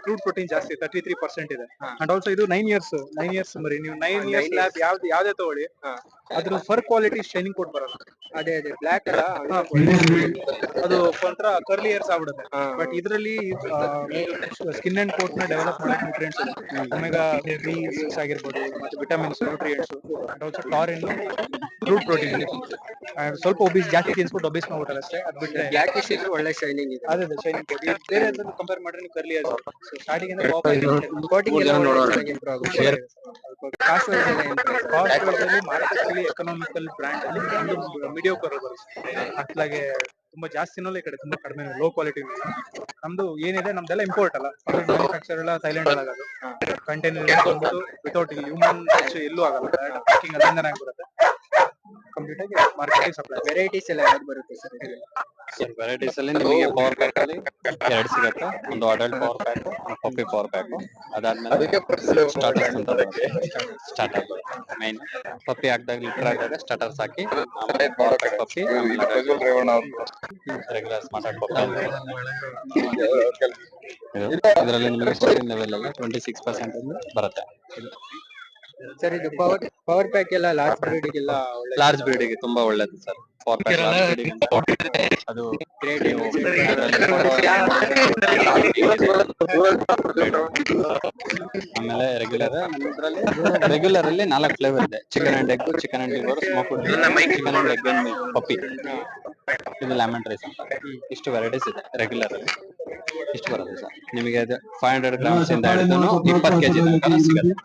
Crude protein ಜಾಸ್ತಿ 33% ಇದೆ. ಹಾ. ಅಂಡ್ ಆಲ್ಸೋ ಇದು 9 ಇಯರ್ಸ್ ಮರಿ. ನೀವು 9 ಇಯರ್ಸ್ ಲ್ಯಾಬ್ ಯಾವ್ದೇ ತಗೊಳ್ಳಿ, ಅದ್ರ ಫರ್ ಕ್ವಾಲಿಟಿ ಶೈನಿಂಗ್ ಕೋಟ್ ಬರಲ್ಲ. ಅದೇ ಬ್ಲಾಕ್ ಅಲ್ಲ ಅದು ಒಂಥರ ಕರ್ಲಿ ಇಯರ್ಸ್ ಆಗ್ಬಿಡುತ್ತೆ. ಬಟ್ ಇದರಲ್ಲಿ ಸ್ಕಿನ್ ಅಂಡ್ ಕೋಟ್ ನ ಡೆವಲಪ್ ಮಾಡಕ್ ನ್ಯೂಟ್ರಿಯೆಂಟ್ಸ್ ಇದೆ. ಒಮೆಗಾ 3 ಆಗಿರ್ಬೋದು, ಮತ್ತೆ vitamins, nutrients, and also taurine, crude protein ಇದೆ. ಸ್ವಲ್ಪ ಜಾಸ್ತಿ ತಿನ್ಸ್ಬಿಟ್ಟು ಒಬೇಸ್ ಮಾಡ್ಬಿಟ್ಟಾರೆ ಅಷ್ಟೇ. ಅದ್ ಬಿಟ್ರೆ ಬ್ಲಾಕಿಶ್ ಇದ್ರು ಒಳ್ಳೆ ಶೈನಿಂಗ್ ಇದೆ. ಅದೇ ಶೈನಿಂಗ್ ಕೋಟ್ ಬೇರೆ ಕಂಪೇರ್ ಮಾಡಿದ್ರೆ ನೀವು ಕರ್ಲಿ ಇಯರ್ಸ್. ಸ್ಟಾರ್ಟಿಂಗ್ ಇಂದ ಕೋಟಿಂಗ್ ಎಲ್ಲ ಚೆನ್ನಾಗಿ ಇಂಪ್ರೂವ್ ಆಗುತ್ತೆ. ಕಾಸ್ಟ್ ವೈಸ್ ಎಲ್ಲ ಏನ್ ಪ್ರೈಸ್? ಕಾಸ್ಟ್ ವೈಸ್ ಅಲ್ಲಿ ಮಾರ್ಕೆಟ್ ಎಕನಾಮಿಕಲ್ ಬ್ರ್ಯಾಂಡ್ ಅಲ್ಲಿ ಒಂದು ಮೀಡಿಯೋಕರ್ ಬರುತ್ತೆ. ಅట్లాಗೆ ತುಂಬಾ ಜಾಸ್ತಿನೂ ಈ ಕಡೆ ತುಂಬಾ ಕಡಿಮೆ, ಲೋ ಕ್ವಾಲಿಟಿ. ನಮ್ದು ಏನಿದೆ ನಮ್ದೆಲ್ಲ ಇಂಪೋರ್ಟ್ ಅಲ್ಲ, ಮ್ಯಾನುಫ್ಯಾಕ್ಚರ್ ಎಲ್ಲ ಥೈಲ್ಯಾಂಡ್ ಅಲ್ಲಿ ಆಗೋದು. ಕಂಟೈನರ್ ಬಂದ್ಬಿಟ್ಟು ವಿತೌಟ್ ಹ್ಯೂಮನ್ ಟಚ್ ಎಲ್ಲೂ ಆಗಲ್ಲ. ಪ್ಯಾಕಿಂಗ್ ಅಲ್ಲಿಂದನೇ ಆಗ್ಬಿಡುತ್ತೆ. ಕಂಪ್ಲೀಟ್ ಆಗಿ ಮಾರ್ಕೆಟಿಗೆ ಸಪ್ಲೈ. ವೆರೈಟೀಸ್ ಎಲ್ಲ ಯಾವ್ದು ಬರುತ್ತೆ ಸರ್? ಸರ್ ವೆರೈಟೀಸ್ ಅಲ್ಲಿ ನಿಮಗೆ ಪವರ್ ಪ್ಯಾಕ್ ಅಲ್ಲಿ 2 ಸಿಗುತ್ತೆ. ಒಂದು ಅಡಲ್ಟ್ ಪವರ್ ಪ್ಯಾಕ್, ಒಂದು ಪಪ್ಪಿ ಪವರ್ ಪ್ಯಾಕ್. ಅದಾದ್ಮೇಲೆ ಸ್ಟಾರ್ಟರ್ಸ್ ಅಂತ ಸ್ಟಾರ್ಟರ್ ಮೈನ್ ಪಪ್ಪಿ ಹಾಕಿದಾಗ ಲೀಟರ್ ಹಾಕಿದಾಗ ಸ್ಟಾರ್ಟರ್ಸ್ ಹಾಕಿ ಆಮೇಲೆ ಪವರ್ ಪ್ಯಾಕ್ ಪಪ್ಪಿ, ಆಮೇಲೆ ರೆಗ್ಯುಲರ್ ಸ್ಮಾರ್ಟ್ ಪಪ್ಪಿ ಅಂತ. ಇದರಲ್ಲಿ ನಿಮಗೆ ಸ್ಟಾರ್ಟಿಂಗ್ ಲೆವೆಲ್ ಅಲ್ಲಿ 26% ಬರುತ್ತೆ. ಸರ್ ಇದು ಪವರ್ ಪ್ಯಾಕ್ ಎಲ್ಲ ಲಾರ್ಜ್ ಬ್ರೀಡಿಗೆ ತುಂಬಾ ಒಳ್ಳೇದು ಸರ್. ಪವರ್ ಪ್ಯಾಕ್ ಲಾರ್ಜ್ ಬ್ರೀಡಿಗೆ ಅಂತ ಅದು ಆಮೇಲೆ ರೆಗ್ಯುಲರ್ ಅಲ್ಲಿ 4 ಫ್ಲೇವರ್ ಇದೆ. Chicken and egg, chicken and liver, smoke, chicken and egg and puppy, ಇದು ಲೆಮನ್ ರೈಸ್ ಅಂತ. ಇಷ್ಟು ವೆರೈಟೀಸ್ ಇದೆ ರೆಗ್ಯುಲರ್ ಅಲ್ಲಿ. ಇಷ್ಟು ಬರುತ್ತೆ ಸರ್. ನಿಮಗೆ 500 ಗ್ರಾಮ್ಸ್ ಇಂದ ಹಿಡಿದು 20 kg ತನಕ ಸಿಗುತ್ತೆ.